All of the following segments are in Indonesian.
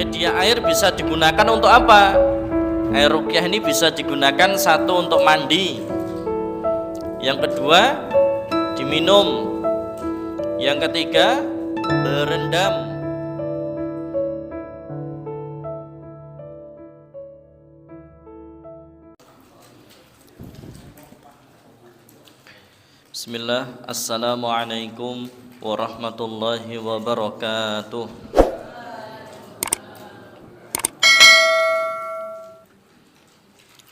Media air bisa digunakan untuk apa? Air ruqyah ini bisa digunakan satu untuk mandi, yang kedua diminum, yang ketiga berendam. Bismillah. Assalamualaikum warahmatullahi wabarakatuh.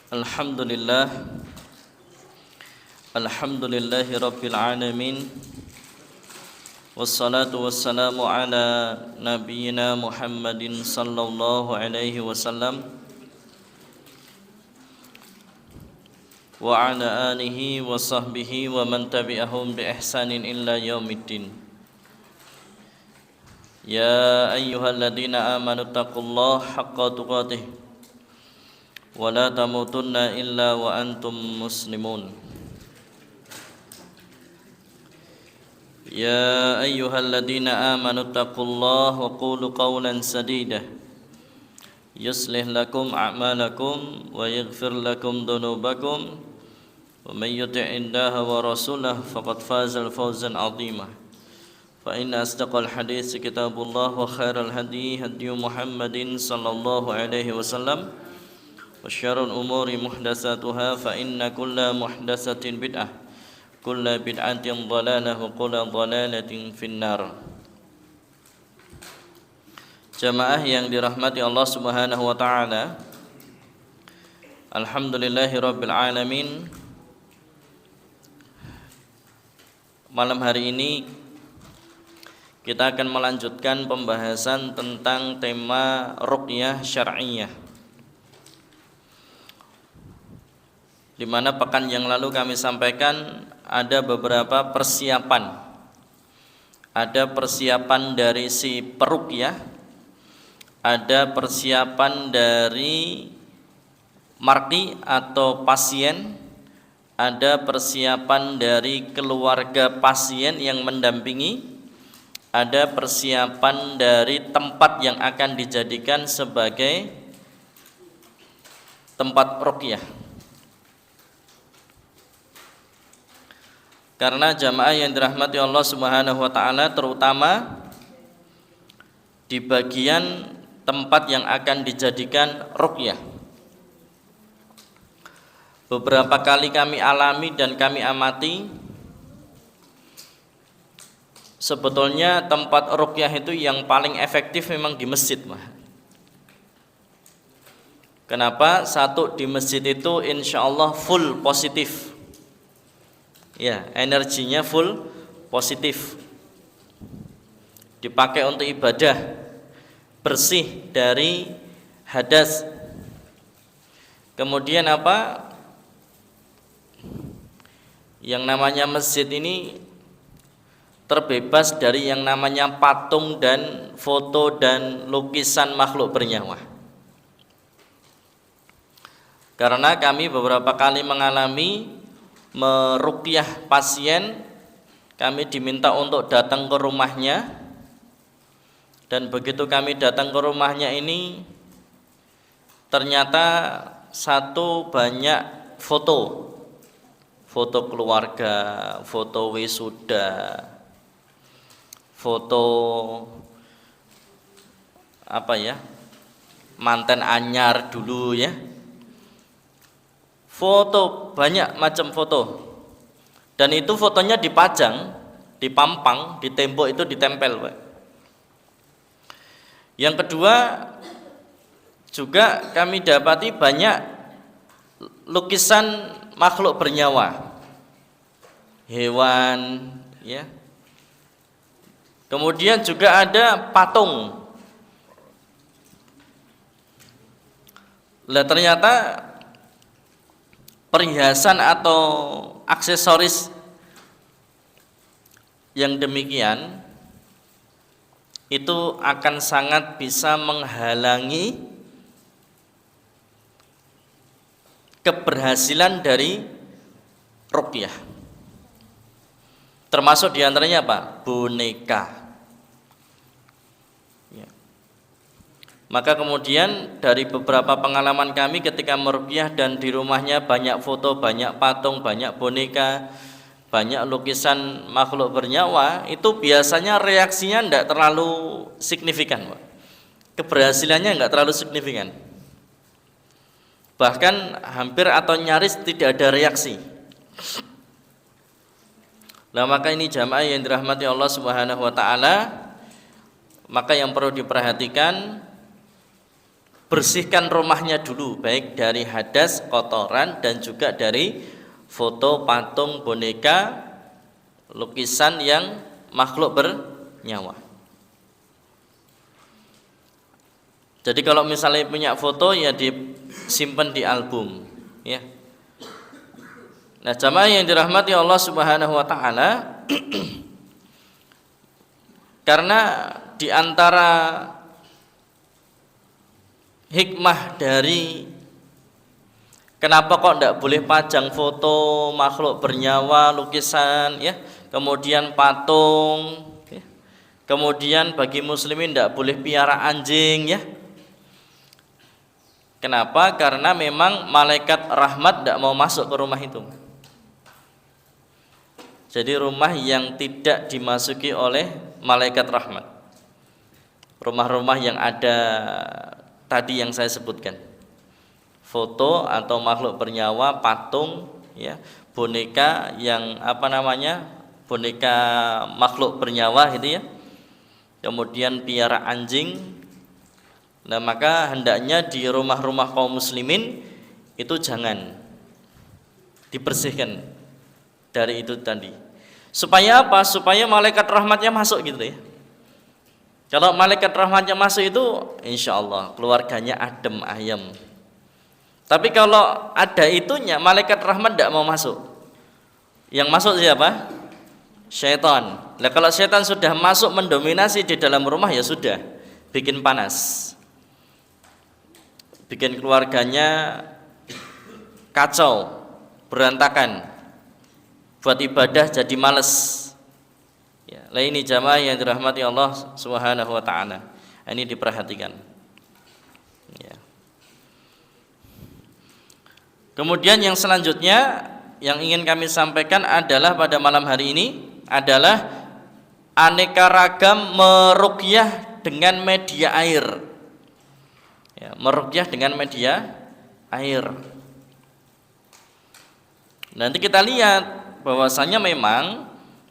Alhamdulillah. Alhamdulillahi rabbil alamin. Wassalatu wassalamu ala nabiyyina Muhammadin sallallahu alaihi wasallam wa ala alihi wa sahbihi wa man tabi'ahum bi ihsanin illa yaumiddin. Ya ayyuhalladzina amanu taqullaha haqqa tuqatih wa la tamutunna illa wa antum muslimun. Ya ayyuhalladzina amanu taqullaha wa qulu qawlan sadida yuslih lakum a'malakum wa yaghfir lakum dhunubakum wa may yuti'illaha wa rasulahu faqad fazal fawzan 'azima. Fa inna asdaqal hadits kitabullah wa khairal hadi hadi Muhammadin sallallahu alaihi wasallam wa syarrul umuri muhdatsatuha fa inna kulla muhdatsatin bid'ah kulla bid'atin dhalalah wa kulla dhalalatin finnar. Jamaah yang dirahmati Allah Subhanahu wa taala, alhamdulillahirabbil alamin. Malam hari ini kita akan melanjutkan pembahasan tentang tema ruqyah syar'iyyah, di mana pekan yang lalu kami sampaikan ada beberapa persiapan. Ada persiapan dari si peruqyah, ada persiapan dari marqi atau pasien, ada persiapan dari keluarga pasien yang mendampingi, ada persiapan dari tempat yang akan dijadikan sebagai tempat ruqyah. Karena jamaah yang dirahmati Allah Subhanahu wa taala, terutama di bagian tempat yang akan dijadikan ruqyah, beberapa kali kami alami dan kami amati, sebetulnya tempat ruqyah itu yang paling efektif memang di masjid. Kenapa? Satu, di masjid itu insya Allah full positif, ya, energinya full positif, dipakai untuk ibadah, bersih dari hadas. Kemudian apa? Yang namanya masjid ini terbebas dari yang namanya patung dan foto dan lukisan makhluk bernyawa. Karena kami beberapa kali mengalami meruqyah pasien, kami diminta untuk datang ke rumahnya, dan begitu kami datang ke rumahnya ini ternyata satu, banyak foto keluarga, foto wisuda, foto apa ya, manten anyar dulu ya, foto, banyak macam foto. Dan itu fotonya dipajang, dipampang, di tembok itu ditempel, Pak. Yang kedua, juga kami dapati banyak lukisan makhluk bernyawa, hewan, ya. Kemudian juga ada patung. Lah ternyata perhiasan atau aksesoris yang demikian itu akan sangat bisa menghalangi keberhasilan dari ruqyah. Termasuk diantaranya apa? Boneka. Ya. Maka kemudian dari beberapa pengalaman kami ketika meruqyah dan di rumahnya banyak foto, banyak patung, banyak boneka, banyak lukisan makhluk bernyawa, itu biasanya reaksinya tidak terlalu signifikan, Pak. Keberhasilannya tidak terlalu signifikan. Bahkan hampir atau nyaris tidak ada reaksi. Nah, maka ini jamaah yang dirahmati Allah Subhanahu wa taala, maka yang perlu diperhatikan, bersihkan rumahnya dulu, baik dari hadas, kotoran, dan juga dari foto, patung, boneka, lukisan yang makhluk bernyawa. Jadi kalau misalnya punya foto, ya disimpan di album, ya. Nah, jamaah yang dirahmati Allah Subhanahu wa taala, karena di antara hikmah dari kenapa kok tidak boleh pajang foto makhluk bernyawa, lukisan, ya, kemudian patung, ya. Kemudian bagi muslimin tidak boleh piara anjing, ya. Kenapa? Karena memang malaikat rahmat tidak mau masuk ke rumah itu. Jadi rumah yang tidak dimasuki oleh malaikat rahmat, rumah-rumah yang ada tadi yang saya sebutkan, foto atau makhluk bernyawa, patung, ya, boneka yang boneka makhluk bernyawa gitu, ya, kemudian piara anjing. Nah, maka hendaknya di rumah-rumah kaum muslimin itu jangan, dibersihkan dari itu tadi. Supaya apa? Supaya malaikat rahmatnya masuk gitu, ya. Kalau malaikat rahmatnya masuk itu insya Allah keluarganya adem ayem. Tapi kalau ada itunya, malaikat rahmat tidak mau masuk. Yang masuk siapa? Syaitan. Nah, kalau syaitan sudah masuk mendominasi di dalam rumah, ya sudah, bikin panas, bikin keluarganya kacau, berantakan, buat ibadah jadi males. Ya, lah ini jamaah yang dirahmati Allah Subhanahu wa taala. Ini diperhatikan. Ya. Kemudian yang selanjutnya yang ingin kami sampaikan adalah pada malam hari ini adalah aneka ragam meruqyah dengan media air. Ya, meruqyah dengan media air. Nanti kita lihat bahwasanya memang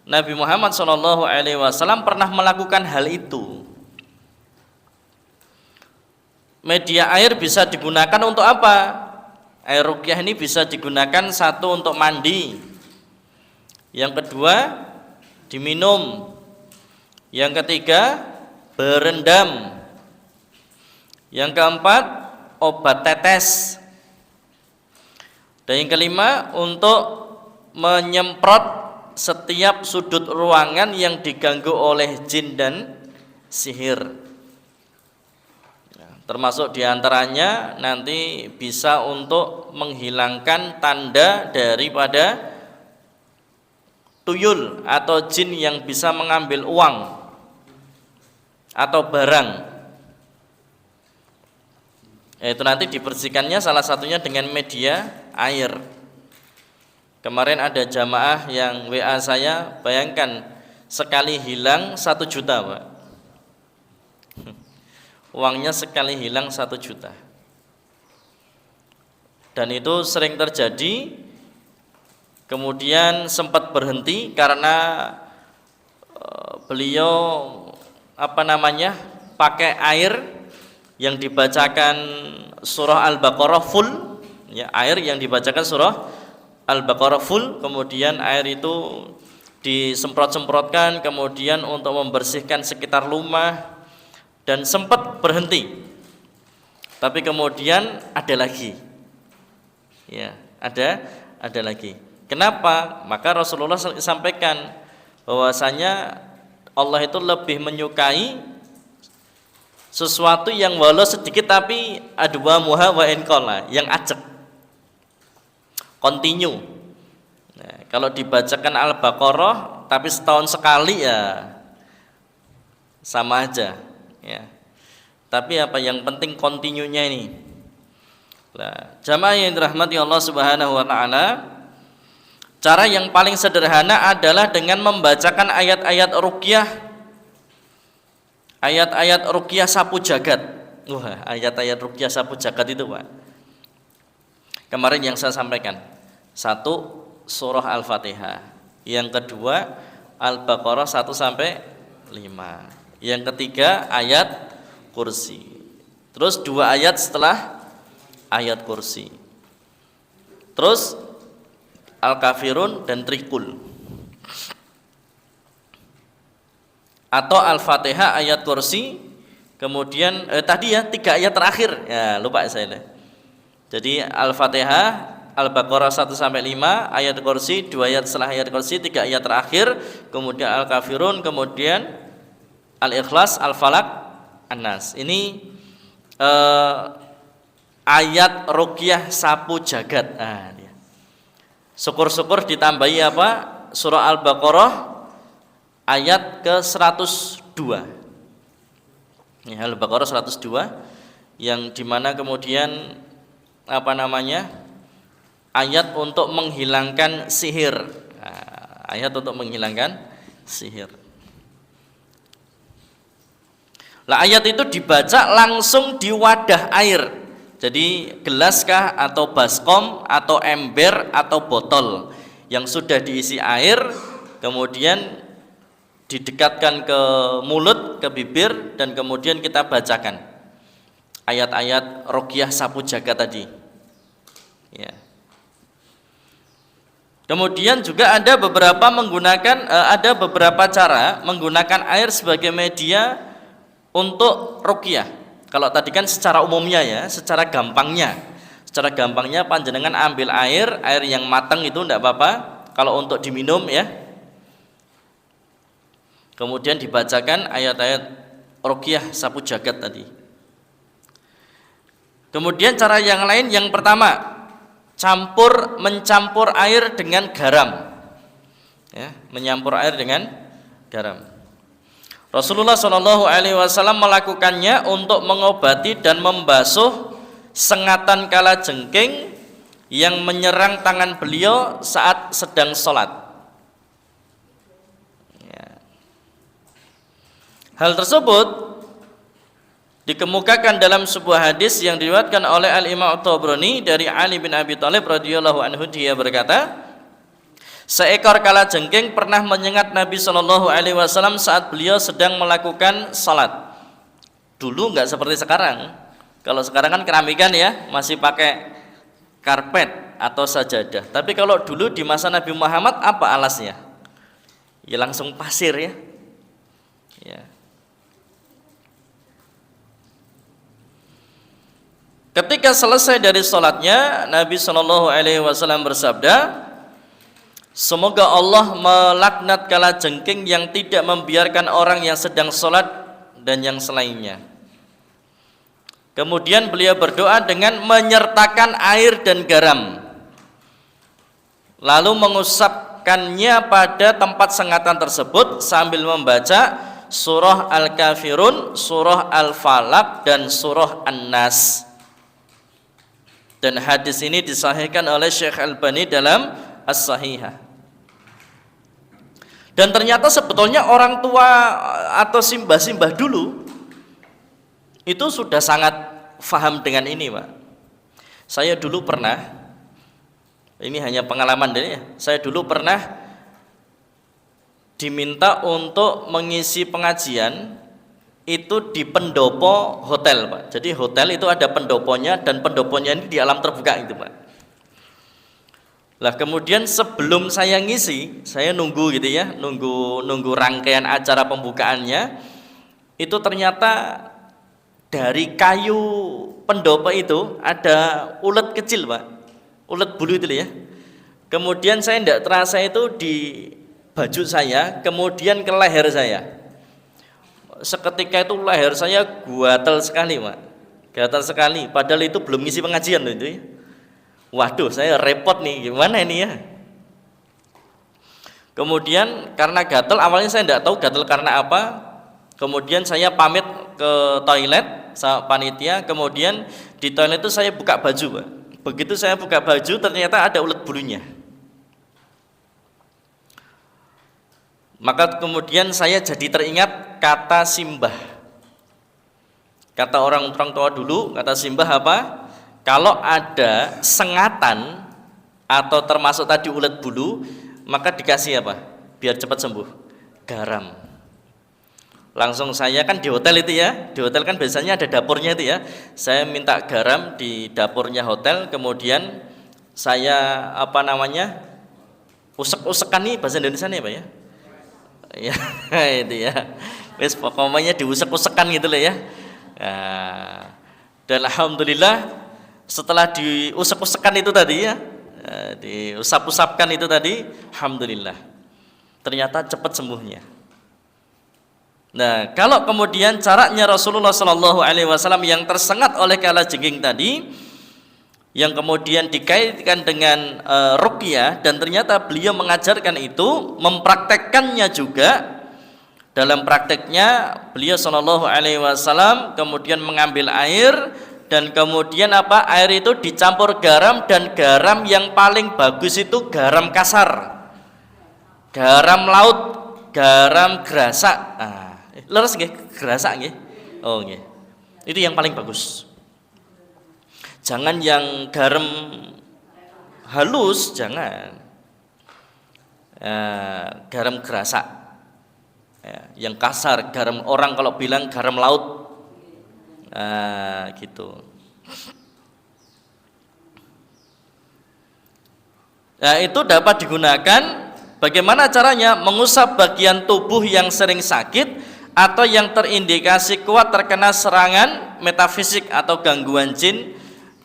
Nabi Muhammad SAW pernah melakukan hal itu. Media air bisa digunakan untuk apa? Air ruqyah ini bisa digunakan satu untuk mandi, yang kedua diminum, yang ketiga berendam, yang keempat obat tetes, dan yang kelima untuk menyemprot setiap sudut ruangan yang diganggu oleh jin dan sihir. Termasuk diantaranya nanti bisa untuk menghilangkan tanda daripada tuyul atau jin yang bisa mengambil uang atau barang. Itu nanti dibersihkannya salah satunya dengan media air. Kemarin ada jamaah yang WA saya, bayangkan sekali hilang 1 juta, Pak. Uangnya sekali hilang 1 juta. Dan itu sering terjadi. Kemudian sempat berhenti karena beliau pakai air yang dibacakan surah Al-Baqarah full, ya, air yang dibacakan surah Al-Baqarah full, kemudian air itu disemprot-semprotkan, kemudian untuk membersihkan sekitar rumah, dan sempat berhenti. Tapi kemudian ada lagi. Ya, ada lagi. Kenapa? Maka Rasulullah sampaikan bahwasanya Allah itu lebih menyukai sesuatu yang walau sedikit tapi adwa muha wa inqala, yang acak, continue. Nah, kalau dibacakan Al-Baqarah tapi setahun sekali, ya sama aja, ya. Tapi apa yang penting continue-nya ini. Nah, jamaah yang dirahmati Allah Subhanahu wa taala, cara yang paling sederhana adalah dengan membacakan ayat-ayat ruqyah. Ayat-ayat ruqyah sapu jagat. Wah, ayat-ayat ruqyah sapu jagat itu, Pak. Kemarin yang saya sampaikan. Satu, surah Al-Fatihah. Yang kedua, Al-Baqarah 1 sampai 5. Yang ketiga, ayat kursi. Terus 2 ayat setelah ayat kursi. Terus Al-Kafirun dan Trikul. Atau Al-Fatihah, ayat kursi, kemudian tadi ya 3 ayat terakhir. Ya, lupa saya. Jadi Al-Fatihah, Al-Baqarah 1 sampai 5, ayat kursi, 2 ayat setelah ayat kursi, 3 ayat terakhir, kemudian Al-Kafirun, kemudian Al-Ikhlas, Al-Falaq, An-Nas. Ini ayat ruqyah sapu jagat. Nah, syukur-syukur ditambahi apa? Surah Al-Baqarah ayat ke-102. Ya, Al-Baqarah 102 yang dimana kemudian apa namanya? Ayat untuk menghilangkan sihir. Nah, ayat untuk menghilangkan sihir. Lah ayat itu dibaca langsung di wadah air. Jadi gelaskah atau baskom atau ember atau botol yang sudah diisi air, kemudian didekatkan ke mulut, ke bibir, dan kemudian kita bacakan ayat-ayat ruqyah sapu jagat tadi. Ya. Kemudian juga ada beberapa cara menggunakan air sebagai media untuk ruqyah. Kalau tadi kan secara umumnya ya, secara gampangnya panjenengan ambil air yang matang itu enggak apa-apa kalau untuk diminum ya. Kemudian dibacakan ayat-ayat ruqyah sapu jagat tadi. Kemudian cara yang lain, yang pertama, mencampur air dengan garam. Ya, menyampur air dengan garam. Rasulullah Shallallahu alaihi wasallam melakukannya untuk mengobati dan membasuh sengatan kalajengking yang menyerang tangan beliau saat sedang sholat. Ya. Hal tersebut dikemukakan dalam sebuah hadis yang diriwayatkan oleh Al-Imam At-Tabrani dari Ali bin Abi Thalib radhiyallahu anhu. Dia berkata, seekor kalajengking pernah menyengat Nabi Shallallahu alaihi wasallam saat beliau sedang melakukan salat. Dulu enggak seperti sekarang. Kalau sekarang kan keramikan ya, masih pakai karpet atau sajadah. Tapi kalau dulu di masa Nabi Muhammad apa alasnya? Ya langsung pasir ya. Ya. Ketika selesai dari sholatnya, Nabi Shallallahu alaihi wasallam bersabda, semoga Allah melaknat kalajengking yang tidak membiarkan orang yang sedang sholat dan yang selainnya. Kemudian beliau berdoa dengan menyertakan air dan garam, lalu mengusapkannya pada tempat sengatan tersebut sambil membaca surah Al-Kafirun, surah Al-Falaq, dan surah An-Nas. Dan hadis ini disahihkan oleh Syekh Albani dalam As-Sahihah. Dan ternyata sebetulnya orang tua atau simbah-simbah dulu itu sudah sangat faham dengan ini, Pak. Saya dulu pernah, ini hanya pengalaman dari saya dulu pernah diminta untuk mengisi pengajian itu di pendopo hotel, Pak. Jadi hotel itu ada pendoponya, dan pendoponya ini di alam terbuka itu, Pak. Lah kemudian sebelum saya ngisi, saya nunggu gitu ya, nunggu rangkaian acara pembukaannya. Itu ternyata dari kayu pendopo itu ada ulet kecil, Pak. Ulet bulu itu ya. Kemudian saya tidak terasa itu di baju saya, kemudian ke leher saya. Seketika itu leher saya gatal sekali, Pak. Gatal sekali, padahal itu belum ngisi pengajian loh itu ya. Waduh, saya repot nih, gimana ini ya. Kemudian karena gatal, awalnya saya tidak tahu gatal karena apa. Kemudian saya pamit ke toilet sama panitia, kemudian di toilet itu saya buka baju, Pak. Begitu saya buka baju ternyata ada ulet bulunya. Maka kemudian saya jadi teringat kata simbah. Kata orang tua dulu, kata simbah apa? Kalau ada sengatan atau termasuk tadi ulet bulu, maka dikasih apa? Biar cepat sembuh. Garam. Langsung saya kan di hotel itu ya, di hotel kan biasanya ada dapurnya itu ya. Saya minta garam di dapurnya hotel, kemudian saya usek-usekan nih bahasa Indonesia nih Pak ya. Ya itu ya. Wes pokoknya diusek-usekan gitu loh ya. Nah, dan alhamdulillah setelah diusek-usekan itu tadi ya, diusap-usapkan itu tadi, alhamdulillah ternyata cepat sembuhnya. Nah, kalau kemudian caranya Rasulullah Shallallahu Alaihi Wasallam yang tersengat oleh kalajengking tadi, yang kemudian dikaitkan dengan ruqyah, dan ternyata beliau mengajarkan itu, mempraktekkannya juga. Dalam prakteknya beliau Shallallahu Alaihi Wasallam kemudian mengambil air, dan kemudian air itu dicampur garam, dan garam yang paling bagus itu garam kasar, garam laut, garam gerasak. Leres nggih, gerasak nggih. Oh nggih. Itu yang paling bagus. Jangan yang garam halus, jangan. Garam gerasak. Yang kasar, garam orang kalau bilang garam laut. Gitu. Nah, itu dapat digunakan. Bagaimana caranya? Mengusap bagian tubuh yang sering sakit atau yang terindikasi kuat terkena serangan metafisik atau gangguan jin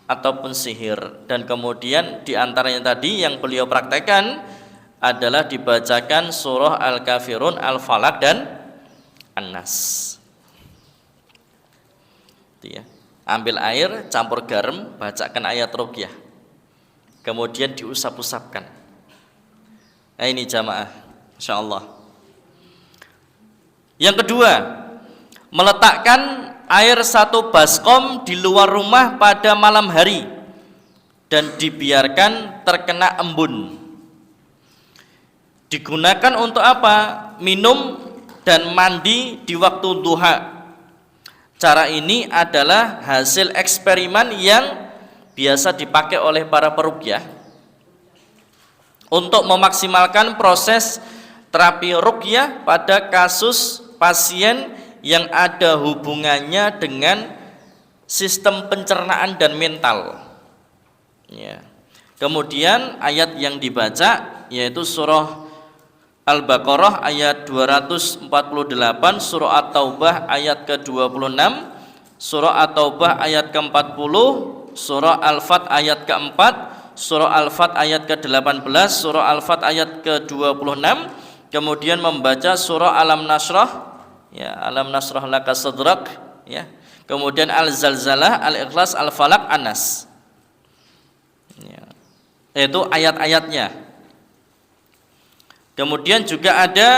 ataupun sihir. Dan kemudian diantaranya tadi yang beliau praktekkan adalah dibacakan surah Al-Kafirun, Al-Falaq dan An-Nas. Ya. Ambil air, campur garam, bacakan ayat ruqyah, kemudian diusap-usapkan. Nah ini jamaah, insyaallah. Yang kedua, meletakkan air 1 baskom di luar rumah pada malam hari dan dibiarkan terkena embun. Digunakan untuk apa? Minum dan mandi di waktu duha. Cara ini adalah hasil eksperimen yang biasa dipakai oleh para peruqyah untuk memaksimalkan proses terapi ruqyah pada kasus pasien yang ada hubungannya dengan sistem pencernaan dan mental. Ya. Kemudian ayat yang dibaca yaitu surah Al-Baqarah ayat 248, surah At-Taubah ayat ke-26, surah At-Taubah ayat ke-40, surah Al-Fat ayat ke-4, surah Al-Fat ayat ke-18, surah Al-Fat ayat ke-26, kemudian membaca surah Alam Nasrah, ya, Alam Nasrah laka sadrak, ya. Kemudian Al-Zalzalah, Al-Ikhlas, Al-Falaq, An-Nas. Ya. Itu ayat-ayatnya. Kemudian juga ada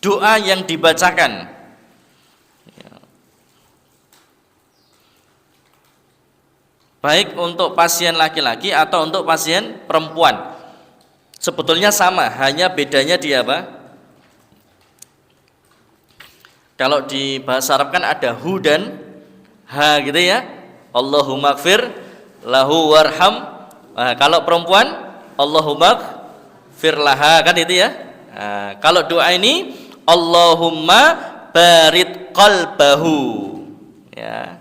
doa yang dibacakan. Ya. Baik untuk pasien laki-laki atau untuk pasien perempuan. Sebetulnya sama, hanya bedanya di apa? Kalau di bahasa Arab kan ada hu dan ha gitu ya. Allahumma gfir lahu warham. Nah, kalau perempuan Allahumma gfir laha, kan itu ya. Nah, kalau doa ini Allahumma barid qalbahu, ya,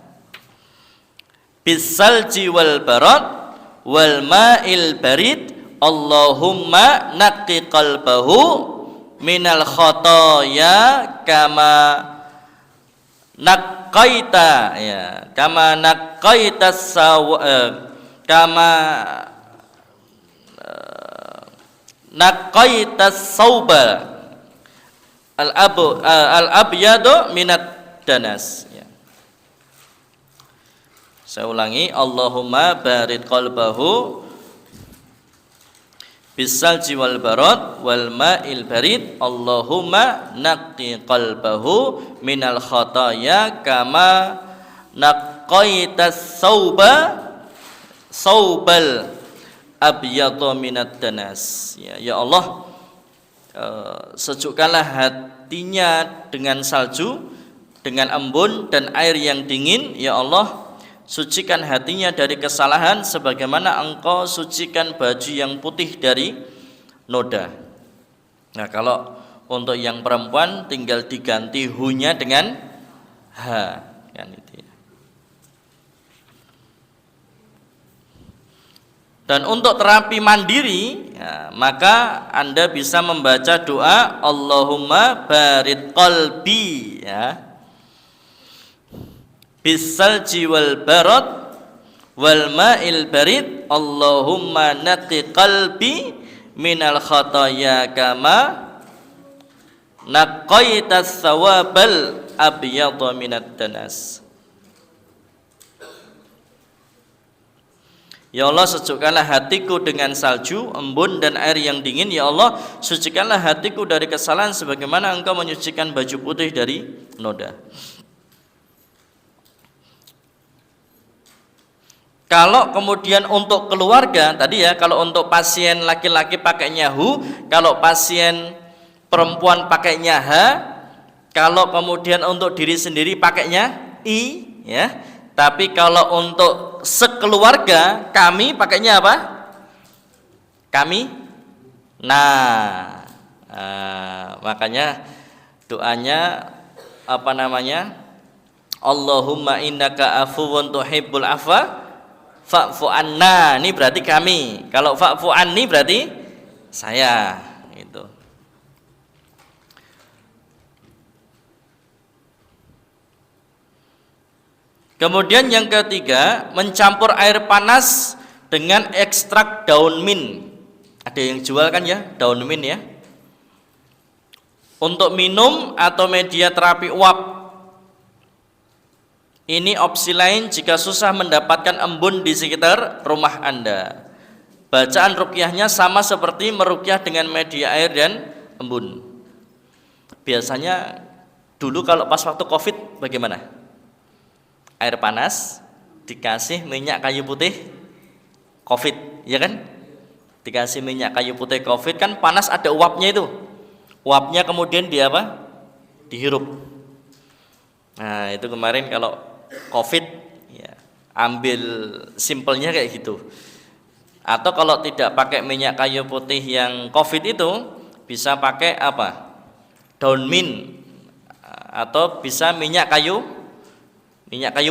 bisalji wal barad wal ma'il barid. Allahumma naqqi qalbahu minal khotoya kama naqqaita, ya, kama naqqaita kama naqqaita sauba al-abyadu minad danas, ya. Saya ulangi, Allahumma barid qalbahu bisalji wal barad wal ma'il barid Allahumma naqqi qalbahu minal khataya kama naqqaitas saubal abyadha minad danas. Ya Allah, sejukkanlah hatinya dengan salju, dengan embun dan air yang dingin. Ya Allah, sucikan hatinya dari kesalahan sebagaimana Engkau sucikan baju yang putih dari noda. Nah, kalau untuk yang perempuan tinggal diganti hu-nya dengan ha, kan itu ya. Dan untuk terapi mandiri, ya, maka Anda bisa membaca doa Allahumma barid qalbi, ya, bisalji wal barad wal ma'il barid Allahumma naqqi qalbi minal khataya kama naqqaitas sawabal abyadha minad danas. Ya Allah, sejukkanlah hatiku dengan salju, embun dan air yang dingin. Ya Allah, sucikanlah hatiku dari kesalahan sebagaimana Engkau menyucikan baju putih dari noda. Kalau kemudian untuk keluarga tadi ya, kalau untuk pasien laki-laki pakainya hu, kalau pasien perempuan pakainya ha, kalau kemudian untuk diri sendiri pakainya i, ya. Tapi kalau untuk sekeluarga kami pakainya apa? Kami. Nah, makanya doanya apa namanya? Allahumma innaka afuwun tuhibbul afwa fa'fu anna. Ini berarti kami. Kalau fa'fu anni berarti saya. Itu. Kemudian yang ketiga, mencampur air panas dengan ekstrak daun mint. Ada yang jual kan ya, daun mint ya. Untuk minum atau media terapi uap. Ini opsi lain jika susah mendapatkan embun di sekitar rumah Anda. Bacaan ruqyahnya sama seperti meruqyah dengan media air dan embun. Biasanya dulu kalau pas waktu Covid bagaimana? Air panas dikasih minyak kayu putih Covid, ya kan? Dikasih minyak kayu putih Covid kan panas, ada uapnya itu. Uapnya kemudian dia apa? Dihirup. Nah, itu kemarin kalau Covid ya, ambil simpelnya kayak gitu. Atau kalau tidak pakai minyak kayu putih yang Covid itu bisa pakai apa? Daun mint atau bisa minyak kayu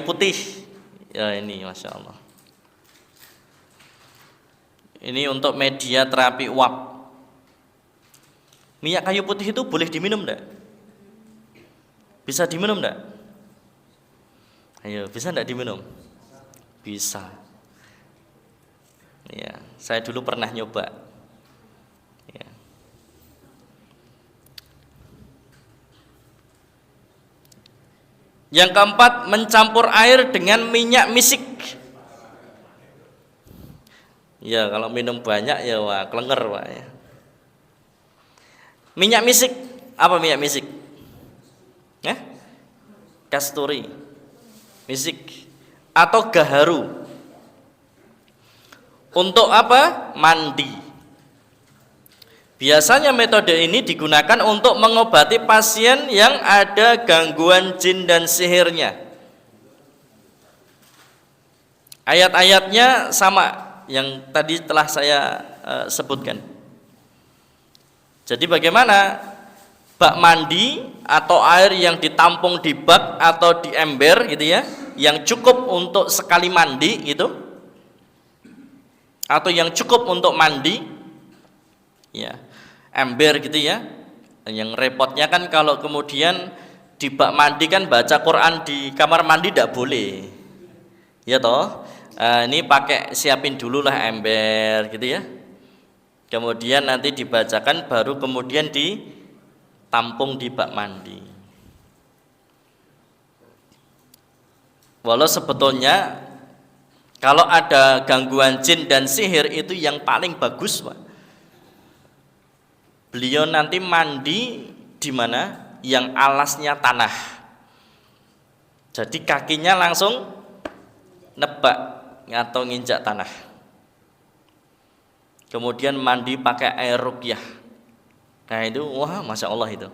putih. Ya ini Masya Allah. Ini untuk media terapi uap. Minyak kayu putih itu boleh diminum enggak? Bisa diminum enggak? Ayo, bisa enggak diminum? Bisa. Ya, saya dulu pernah nyoba. Ya. Yang keempat, mencampur air dengan minyak misik. Ya, kalau minum banyak ya wah kelenger Pak ya. Minyak misik, apa minyak misik? Ya? Kasturi, misik atau gaharu. Untuk apa? Mandi. Biasanya metode ini digunakan untuk mengobati pasien yang ada gangguan jin dan sihirnya. Ayat-ayatnya sama yang tadi telah saya sebutkan. Jadi bagaimana? Bak mandi atau air yang ditampung di bak atau di ember gitu ya, yang cukup untuk sekali mandi gitu, atau yang cukup untuk mandi, ya ember gitu ya. Yang repotnya kan kalau kemudian di bak mandi kan baca Quran di kamar mandi tidak boleh, ya toh. Ini pakai siapin dulu lah ember gitu ya. Kemudian nanti dibacakan baru kemudian ditampung di bak mandi. Walau sebetulnya kalau ada gangguan jin dan sihir itu yang paling bagus Pak, Beliau nanti mandi di mana? Yang alasnya tanah. Jadi kakinya langsung nebak atau nginjak tanah. Kemudian mandi pakai air ruqyah. Nah itu, wah, masya Allah itu.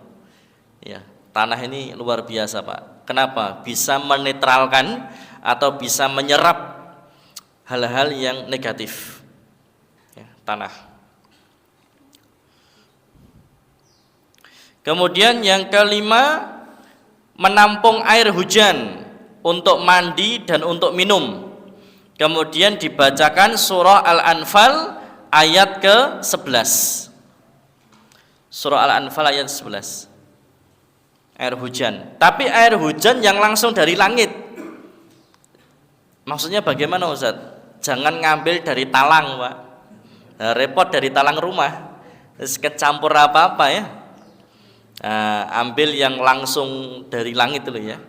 Ya, tanah ini luar biasa Pak. Kenapa? Bisa menetralkan atau bisa menyerap hal-hal yang negatif. Ya, tanah. Kemudian yang kelima, menampung air hujan untuk mandi dan untuk minum. Kemudian dibacakan surah Al-Anfal ayat ke-11. Surah Al-Anfal ayat 11. Air hujan. Tapi air hujan yang langsung dari langit. Maksudnya bagaimana Ustaz? Jangan ngambil dari talang, Pak. Nah, repot dari talang rumah. Kecampur apa-apa ya. Ambil yang langsung dari langit dulu ya.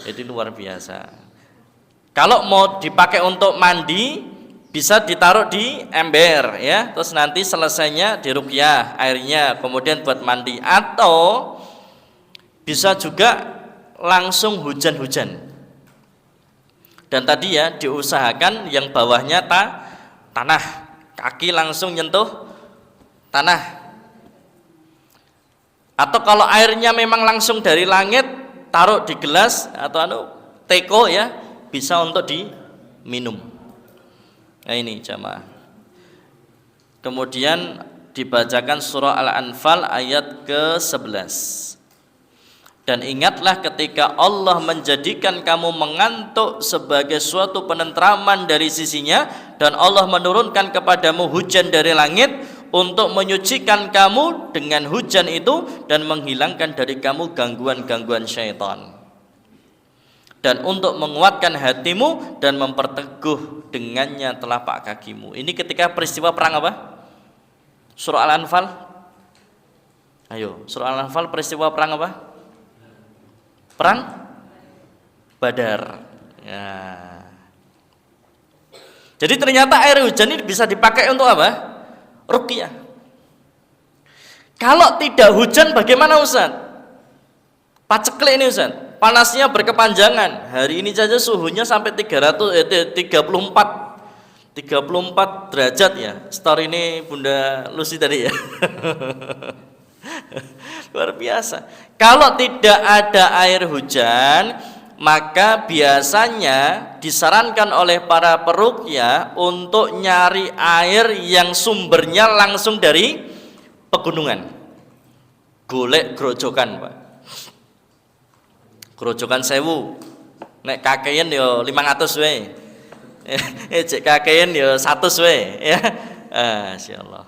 Itu luar biasa. Kalau mau dipakai untuk mandi, bisa ditaruh di ember ya. Terus nanti selesainya diruqyah airnya, kemudian buat mandi. Atau bisa juga langsung hujan-hujan. Dan tadi ya diusahakan yang bawahnya tanah, kaki langsung nyentuh tanah. Atau kalau airnya memang langsung dari langit, taruh di gelas atau teko ya, bisa untuk diminum. Nah ini jamaah. Kemudian dibacakan surah Al-Anfal ayat ke-11. Dan ingatlah ketika Allah menjadikan kamu mengantuk sebagai suatu penentraman dari sisinya, dan Allah menurunkan kepadamu hujan dari langit untuk menyucikan kamu dengan hujan itu dan menghilangkan dari kamu gangguan-gangguan syaitan, dan untuk menguatkan hatimu dan memperteguh dengannya telapak kakimu. Ini ketika peristiwa perang apa? Surah Al-Anfal. Ayo, surah Al-Anfal peristiwa perang apa? Perang Badar ya. Jadi ternyata air hujan ini bisa dipakai untuk apa? Ruqyah. Kalau tidak hujan bagaimana Ustaz? Paceklik ini Ustaz. Panasnya berkepanjangan. Hari ini saja suhunya sampai 34 derajat ya. Story ini Bunda Lucy tadi ya. Luar biasa. Kalau tidak ada air hujan, maka biasanya disarankan oleh para peruqyah untuk nyari air yang sumbernya langsung dari pegunungan. Golek grojokan, Pak. Grojokan 1000. Nek kakean yo 500 wae. Cek kakean yo 100 wae ya. Masyaallah.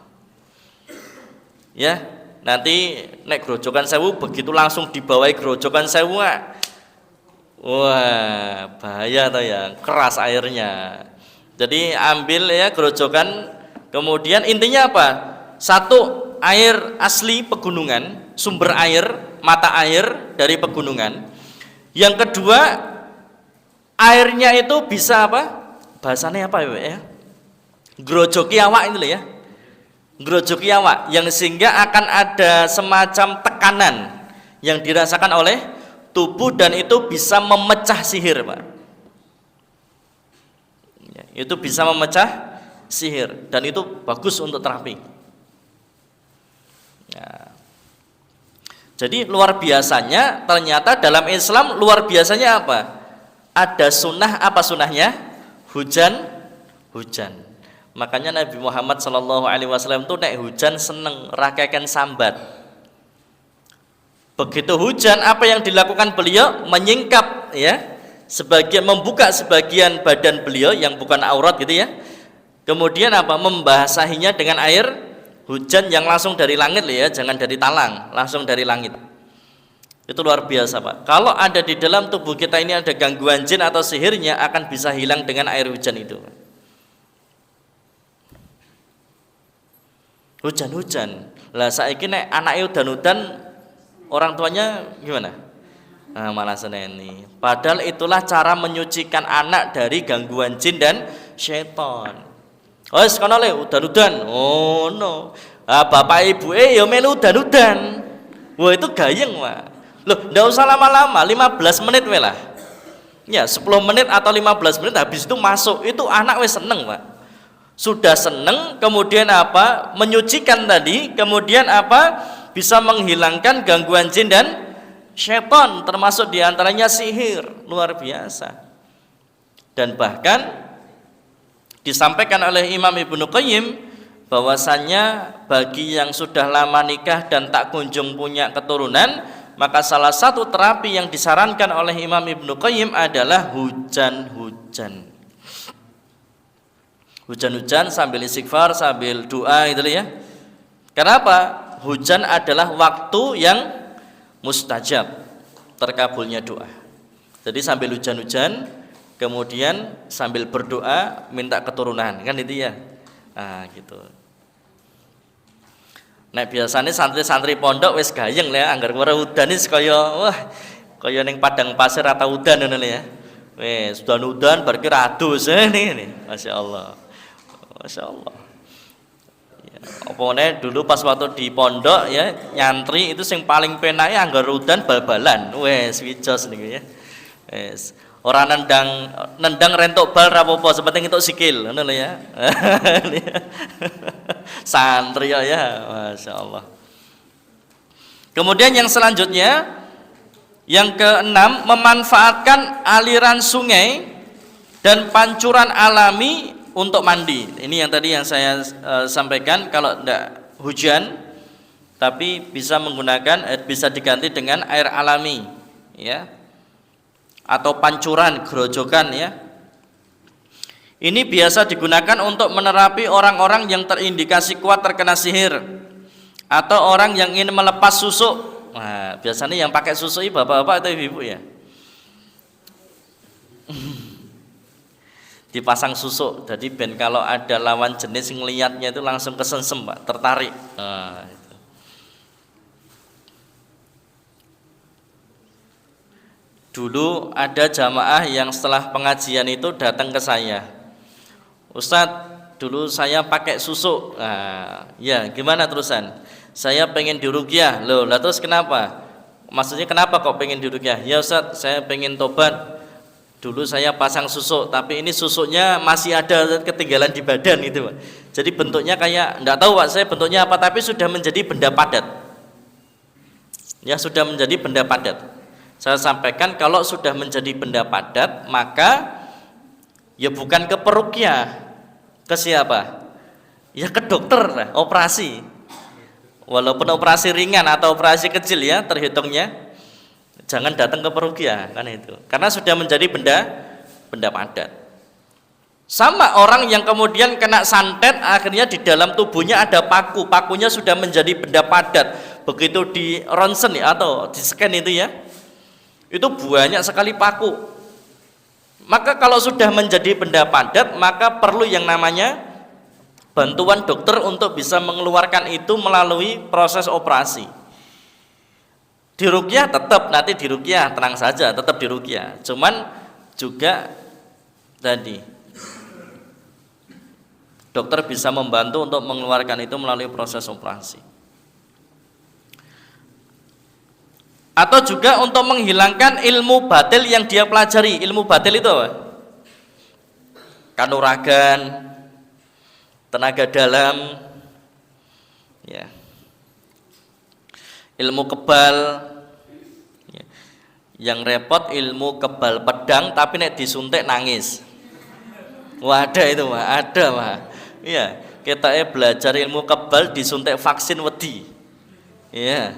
Ya, nanti nek grojokan 1000 begitu langsung dibawahi grojokan 1000. Wah, bahaya tuh ya, keras airnya. Jadi ambil ya gerojokan, kemudian intinya apa? Satu, air asli pegunungan, sumber air, mata air dari pegunungan. Yang kedua, airnya itu bisa apa? Bahasanya apa ya? Grojoki awak itu ya. Grojoki awak, yang sehingga akan ada semacam tekanan yang dirasakan oleh tubuh dan itu bisa memecah sihir, Pak. Ya, itu bisa memecah sihir dan itu bagus untuk terapi. Ya. Jadi luar biasanya ternyata dalam Islam luar biasanya apa? Ada sunnah, apa sunnahnya? Hujan. Makanya Nabi Muhammad SAW itu nek hujan seneng rakekan sambat. Begitu hujan, apa yang dilakukan beliau? Menyingkap ya, sebagian membuka sebagian badan beliau yang bukan aurat gitu ya. Kemudian apa? Membasahinya dengan air hujan yang langsung dari langit ya, jangan dari talang, langsung dari langit. Itu luar biasa, Pak. Kalau ada di dalam tubuh kita ini ada gangguan jin atau sihirnya, akan bisa hilang dengan air hujan itu. Hujan-hujan. Lah saiki nek anake udan-udan orang tuanya gimana? Nah, malah seneni. Padahal itulah cara menyucikan anak dari gangguan jin dan syaitan. Oh, sekono le udan-udan. Oh no. Bapak ibu ya melu udan-udan. Wah itu gayeng Pak. Loh, ndak usah lama-lama, 15 menit we lah. Ya, 10 menit atau 15 menit habis itu masuk. Itu anak wes seneng Pak. Sudah seneng, kemudian apa? Menyucikan tadi, kemudian apa? Bisa menghilangkan gangguan jin dan syaitan, termasuk diantaranya sihir. Luar biasa. Dan bahkan disampaikan oleh Imam Ibnu Qayyim bahwasannya bagi yang sudah lama nikah dan tak kunjung punya keturunan, maka salah satu terapi yang disarankan oleh Imam Ibnu Qayyim adalah hujan-hujan. Hujan-hujan sambil istighfar, sambil doa gitu ya. Kenapa? Hujan adalah waktu yang mustajab terkabulnya doa. Jadi sambil hujan-hujan, kemudian sambil berdoa minta keturunan, kan itu ya. Nah, gitu. Nek biasanya santri-santri pondok wis gayeng ya, anggar ora udan wis kaya wah, kaya ning padang pasir atau udan ngono ya. Wis udan-udan bar ki radus ini. Masyaallah. Masyaallah. Ya, opone dulu pas waktu di pondok ya, nyantri itu sing paling penake anggar udan bal-balan. Wis wijos niku ya. Wis ora nendang rentok bal ra apa-apa, sepenting entuk sikil, ngono lho ya. Santri ya, masyaallah. Kemudian yang selanjutnya, yang keenam, memanfaatkan aliran sungai dan pancuran alami untuk mandi. Ini yang tadi yang saya sampaikan, kalau tidak hujan, tapi bisa menggunakan, bisa diganti dengan air alami, ya. Atau pancuran, gerojokan ya. Ini biasa digunakan untuk menerapi orang-orang yang terindikasi kuat terkena sihir atau orang yang ingin melepas susuk. Nah, biasanya yang pakai susuk bapak-bapak atau ibu-ibu ya. Dipasang susuk, jadi ben kalau ada lawan jenis ngelihatnya itu langsung kesensem Pak, tertarik. Nah, itu. Dulu ada jamaah yang setelah pengajian itu datang ke saya, Ustadz, dulu saya pakai susuk. Nah, ya gimana terusan? Saya pengen diruqyah. Loh, lah terus kenapa? Maksudnya kenapa kok pengen diruqyah? Ya Ustadz, saya pengen tobat. Dulu saya pasang susuk, tapi ini susuknya masih ada ketinggalan di badan itu, Pak. Jadi bentuknya kayak, enggak tahu Pak saya bentuknya apa, tapi sudah menjadi benda padat. Ya sudah menjadi benda padat. Saya sampaikan kalau sudah menjadi benda padat, maka ya bukan ke peruqyah. Ke siapa? Ya ke dokter lah, operasi. Walaupun operasi ringan atau operasi kecil ya terhitungnya, jangan datang ke peruqyah kan itu. Karena sudah menjadi benda padat. Sama orang yang kemudian kena santet, akhirnya di dalam tubuhnya ada paku, pakunya sudah menjadi benda padat. Begitu di ronsen ya, atau di scan itu ya, itu banyak sekali paku. Maka kalau sudah menjadi benda padat, maka perlu yang namanya bantuan dokter untuk bisa mengeluarkan itu melalui proses operasi. Diruqyah tetap, nanti diruqyah, tenang saja, tetap diruqyah. Cuman juga tadi dokter bisa membantu untuk mengeluarkan itu melalui proses operasi. Atau juga untuk menghilangkan ilmu batil yang dia pelajari. Ilmu batil itu apa? Kanuragan, tenaga dalam, ya. Ilmu kebal, ya. Yang repot ilmu kebal pedang, tapi nek disuntik nangis. Wah ada itu Pak, ada Pak. Iya, kita belajar ilmu kebal disuntik vaksin wedi. Iya.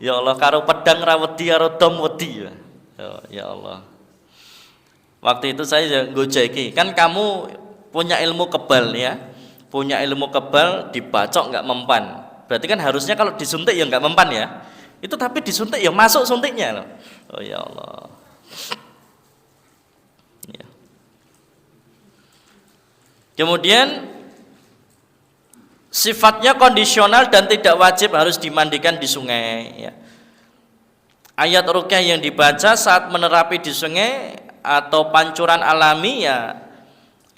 Ya Allah, karo pedang ra wedi karo dom wedi. Ya Allah. Waktu itu saya gojeki, kan kamu punya ilmu kebal ya. Punya ilmu kebal dibacok enggak mempan. Berarti kan harusnya kalau disuntik ya enggak mempan ya. Itu tapi disuntik ya masuk suntiknya loh. Oh ya Allah. Ya. Kemudian sifatnya kondisional dan tidak wajib harus dimandikan di sungai ya. Ayat ruqyah yang dibaca saat menerapi di sungai atau pancuran alami ya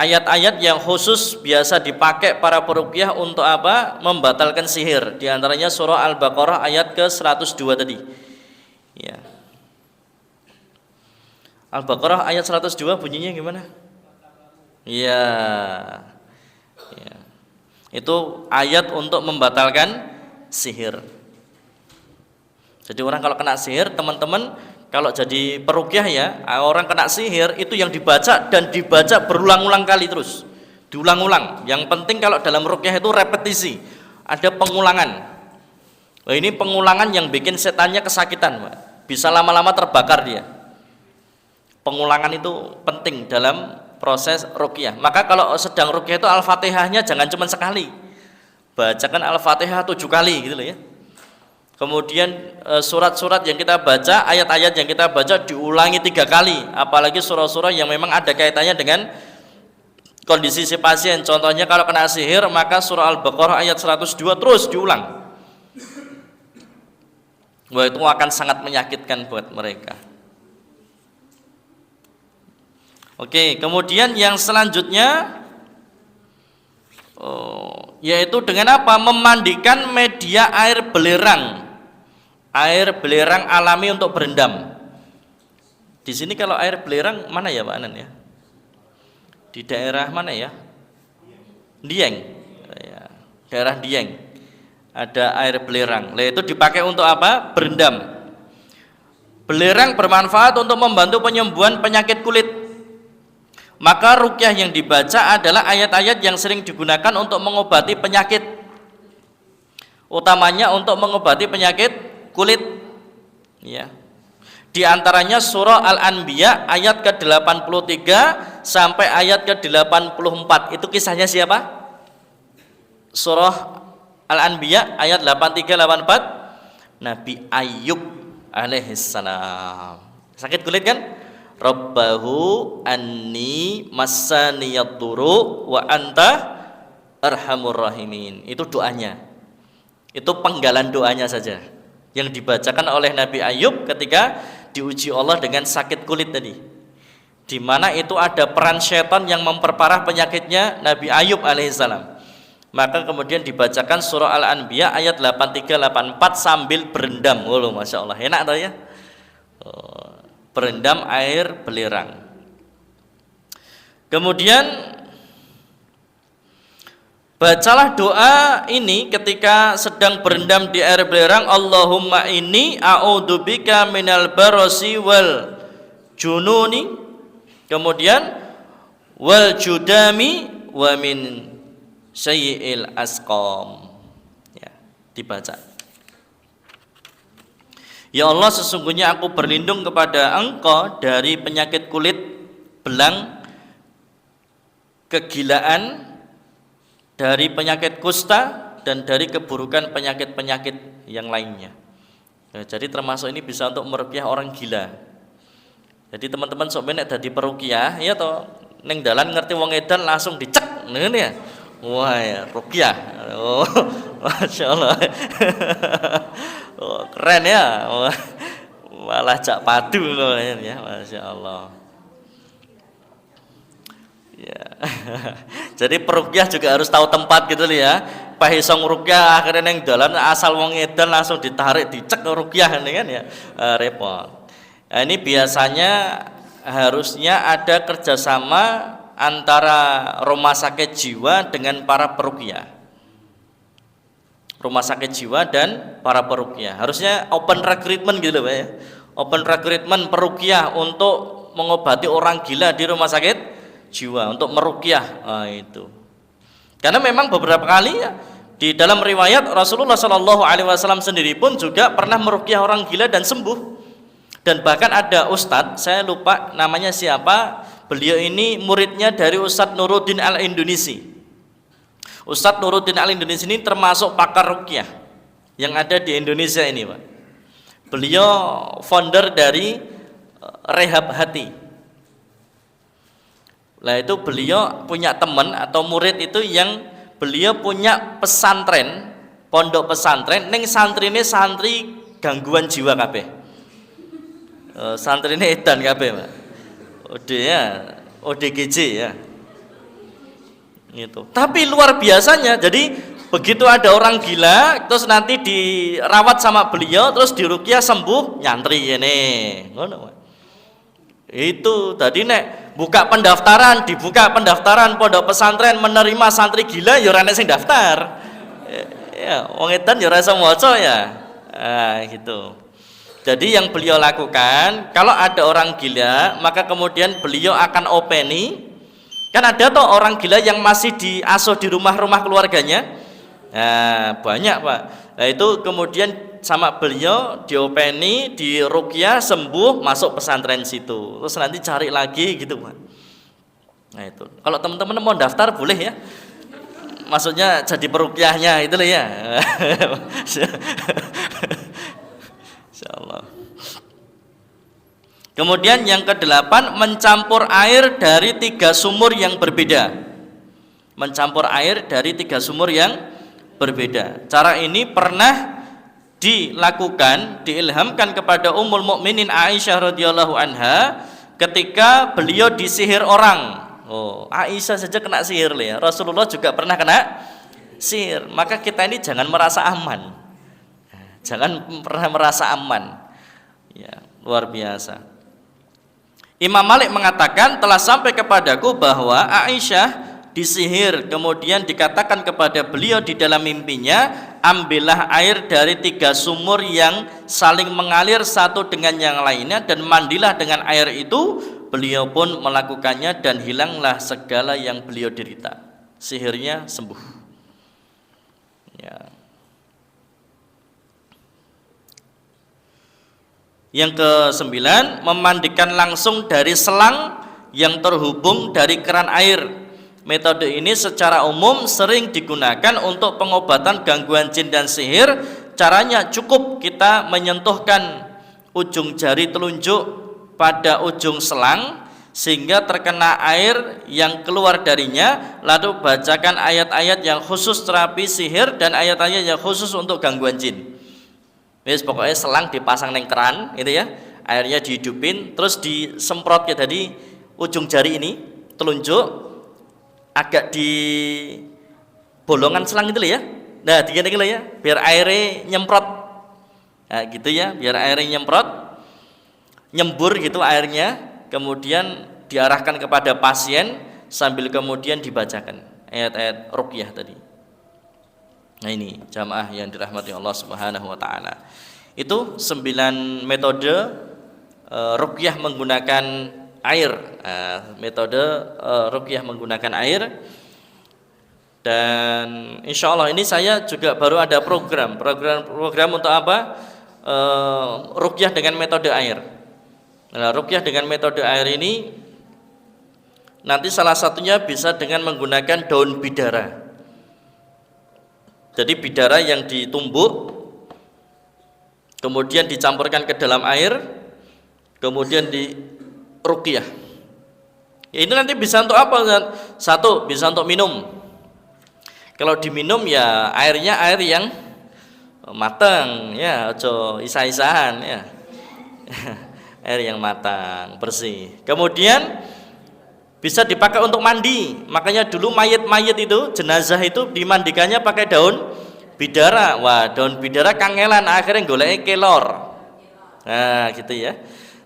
ayat-ayat yang khusus biasa dipakai para peruqyah untuk apa? Membatalkan sihir. Di antaranya surah Al-Baqarah ayat ke-102 tadi. Ya. Al-Baqarah ayat 102 bunyinya gimana? Ya. Ya. Itu ayat untuk membatalkan sihir. Jadi orang kalau kena sihir, teman-teman kalau jadi peruqyah ya, orang kena sihir itu yang dibaca dan dibaca berulang-ulang kali terus. Diulang-ulang. Yang penting kalau dalam ruqyah itu repetisi. Ada pengulangan. Nah, ini pengulangan yang bikin setannya kesakitan, Pak. Bisa lama-lama terbakar dia. Pengulangan itu penting dalam proses ruqyah. Maka kalau sedang ruqyah itu Al-Fatihahnya jangan cuma sekali. Bacakan Al-Fatihah 7 kali gitu loh ya. Kemudian surat-surat yang kita baca, ayat-ayat yang kita baca diulangi 3 kali. Apalagi surah-surah yang memang ada kaitannya dengan kondisi si pasien. Contohnya kalau kena sihir, maka surah Al-Baqarah ayat 102 terus diulang. Wah, itu akan sangat menyakitkan buat mereka. Oke, kemudian yang selanjutnya yaitu dengan apa? Memandikan media air belerang. Air belerang alami untuk berendam. Di sini kalau air belerang mana ya Pak Anan ya? Di daerah mana ya? Dieng. Ya, daerah Dieng. Ada air belerang. Nah, itu dipakai untuk apa? Berendam. Belerang bermanfaat untuk membantu penyembuhan penyakit kulit. Maka ruqyah yang dibaca adalah ayat-ayat yang sering digunakan untuk mengobati penyakit, utamanya untuk mengobati penyakit kulit. Ya. Di antaranya surah Al-Anbiya ayat ke-83 sampai ayat ke-84. Itu kisahnya siapa? Surah Al-Anbiya ayat 83-84, Nabi Ayub alaihissalam. Sakit kulit kan? Rabbahu anni massaniyad duru wa anta arhamur rahimin. Itu doanya. Itu penggalan doanya saja yang dibacakan oleh Nabi Ayub ketika diuji Allah dengan sakit kulit tadi. Di mana itu ada peran syaitan yang memperparah penyakitnya Nabi Ayub alaihissalam. Maka kemudian dibacakan surah Al-Anbiya ayat 83-84 sambil berendam. Waduh, Masya Allah, enak tau ya. Berendam air belerang. Kemudian bacalah doa ini ketika sedang berendam di air belerang. Allahumma inni a'udzubika minal barasi wal jununi, kemudian wal judami wa min sayyi'il asqam. Ya, dibaca. Ya Allah, sesungguhnya aku berlindung kepada Engkau dari penyakit kulit, belang, kegilaan, dari penyakit kusta, dan dari keburukan penyakit-penyakit yang lainnya. Ya, jadi termasuk ini bisa untuk meruqyah orang gila. Jadi teman-teman sok menek dadi peruqyah, ya toh, ning dalan ngerti wong edan langsung dicek, ngene ya. Wah, ya, ruqyah. Oh, Masya Allah. Oh, keren ya. Malah cak padu loh ya, Masya Allah. Ya. Jadi peruqyah juga harus tahu tempat gitu loh ya. Pahisong ruqyah akhirnya neng dalan asal wong edan langsung ditarik dicek ruqyah kan ya. Repot. Nah, ini biasanya harusnya ada kerjasama antara rumah sakit jiwa dengan para peruqyah. Rumah sakit jiwa dan para peruqyah. Harusnya open recruitment gitu Pak ya. Open recruitment peruqyah untuk mengobati orang gila di rumah sakit jiwa, untuk meruqyah. Nah, itu. Karena memang beberapa kali ya, di dalam riwayat Rasulullah SAW sendiri pun juga pernah meruqyah orang gila dan sembuh. Dan bahkan ada ustadz, saya lupa namanya siapa, beliau ini muridnya dari Ustadz Nuruddin Al-Indonesi. Ustadz Nuruddin Al-Indonesi ini termasuk pakar ruqyah yang ada di Indonesia ini Pak. Beliau founder dari Rehab Hati. Lah itu beliau punya teman atau murid itu yang beliau punya pesantren, pondok pesantren, ning santrine santri gangguan jiwa kabeh. Santrine edan kabeh, Pak. ODGJ ya. Gitu. Tapi luar biasanya, jadi begitu ada orang gila, terus nanti dirawat sama beliau, terus diruqyah sembuh, nyantri ini, ngono. Itu tadi nek dibuka pendaftaran pondok pesantren menerima santri gila, ya ora nek sing daftar. Ya, wong edan ya ora iso maca ya. Nah, gitu. Jadi yang beliau lakukan, kalau ada orang gila, maka kemudian beliau akan openi. Kan ada toh orang gila yang masih diasuh di rumah-rumah keluarganya. Nah, banyak Pak. Nah itu kemudian sama beliau diopeni, diruqyah, sembuh, masuk pesantren situ. Terus nanti cari lagi gitu Pak. Nah itu. Kalau teman-teman mau daftar boleh ya. Maksudnya jadi peruqyahnya itu loh ya. Insyaallah. Kemudian yang ke-8, mencampur air dari 3 sumur yang berbeda. Mencampur air dari 3 sumur yang berbeda. Cara ini pernah dilakukan, diilhamkan kepada Ummul Mukminin Aisyah radhiyallahu anha ketika beliau disihir orang. Oh, Aisyah saja kena sihir ya. Rasulullah juga pernah kena sihir. Maka kita ini jangan merasa aman. Jangan pernah merasa aman. Ya, luar biasa. Imam Malik mengatakan, telah sampai kepadaku bahwa Aisyah disihir, kemudian dikatakan kepada beliau di dalam mimpinya, ambillah air dari 3 sumur yang saling mengalir satu dengan yang lainnya dan mandilah dengan air itu. Beliau pun melakukannya dan hilanglah segala yang beliau derita. Sihirnya sembuh. Ya. Yang ke-9, memandikan langsung dari selang yang terhubung dari keran air. Metode ini secara umum sering digunakan untuk pengobatan gangguan jin dan sihir. Caranya cukup kita menyentuhkan ujung jari telunjuk pada ujung selang sehingga terkena air yang keluar darinya, lalu bacakan ayat-ayat yang khusus terapi sihir dan ayat-ayat yang khusus untuk gangguan jin. Wis pokoknya selang dipasang neng keran gitu ya, airnya dihidupin, terus disemprot ya tadi ujung jari ini telunjuk agak di bolongan selang itu ya. Nah, digini ya, biar airnya nyemprot. Nah, gitu ya, biar airnya nyembur gitu airnya, kemudian diarahkan kepada pasien sambil kemudian dibacakan ayat-ayat ruqyah tadi. Nah ini jamaah yang dirahmati Allah Subhanahu wa taala. Itu 9 metode ruqyah menggunakan air. Metode ruqyah menggunakan air. Dan insya Allah ini saya juga baru ada program untuk apa? Ruqyah dengan metode air. Nah, ruqyah dengan metode air ini nanti salah satunya bisa dengan menggunakan daun bidara. Jadi bidara yang ditumbuk, kemudian dicampurkan ke dalam air, kemudian di ruqyah. Ya, ini nanti bisa untuk apa? Satu, bisa untuk minum. Kalau diminum ya airnya air yang matang, ya, ojo isa-isahan ya. Air yang matang, bersih. Kemudian bisa dipakai untuk mandi. Makanya dulu mayit-mayit itu, jenazah itu dimandikannya pakai daun bidara. Wah, daun bidara kangelan, akhirnya golek kelor. Nah, gitu ya.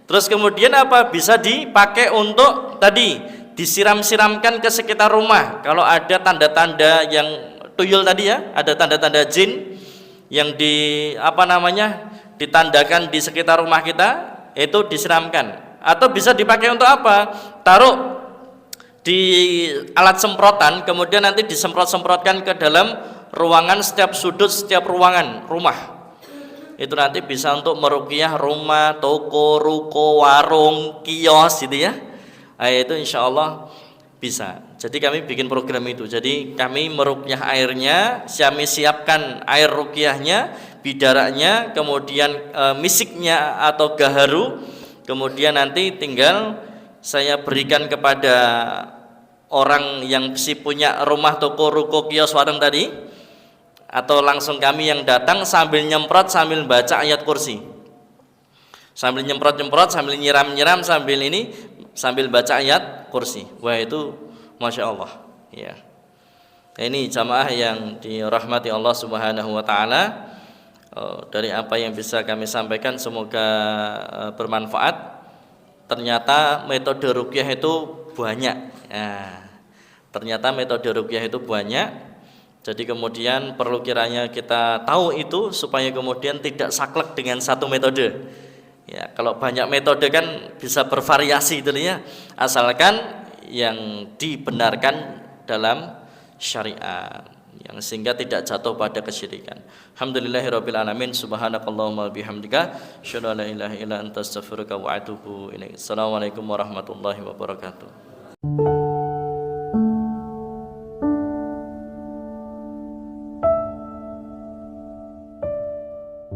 Terus kemudian apa? Bisa dipakai untuk tadi disiram-siramkan ke sekitar rumah. Kalau ada tanda-tanda yang tuyul tadi ya, ada tanda-tanda jin yang ditandakan di sekitar rumah kita, itu disiramkan. Atau bisa dipakai untuk apa? Taruh di alat semprotan, kemudian nanti disemprot-semprotkan ke dalam ruangan, setiap sudut, setiap ruangan rumah. Itu nanti bisa untuk meruqyah rumah, toko, ruko, warung, kios gitu ya. Nah, itu insya Allah bisa. Jadi kami bikin program itu. Jadi kami meruqyah airnya, kami siapkan air ruqyahnya, bidaranya, kemudian misiknya atau gaharu, kemudian nanti tinggal saya berikan kepada orang yang si punya rumah, toko, ruko, kios, warung tadi, atau langsung kami yang datang sambil nyemprot, sambil baca ayat kursi, sambil nyemprot-nyemprot, sambil nyiram-nyiram, sambil baca ayat kursi. Wah, itu Masya Allah ya. Ini jamaah yang dirahmati Allah Subhanahu wa taala. Dari apa yang bisa kami sampaikan semoga bermanfaat. Ternyata metode ruqyah itu banyak. Nah, ternyata metode ruqyah itu banyak. Jadi kemudian perlu kiranya kita tahu itu supaya kemudian tidak saklek dengan satu metode. Ya, kalau banyak metode kan bisa bervariasi itu ya. Asalkan yang dibenarkan dalam syariat, yang sehingga tidak jatuh pada kesyirikan. Alhamdulillahirabbil alamin, subhanakallahumma bihamdika, asyhadu an la ilaha illa anta astaghfiruka wa atubu ilaik. Assalamualaikum warahmatullahi wabarakatuh.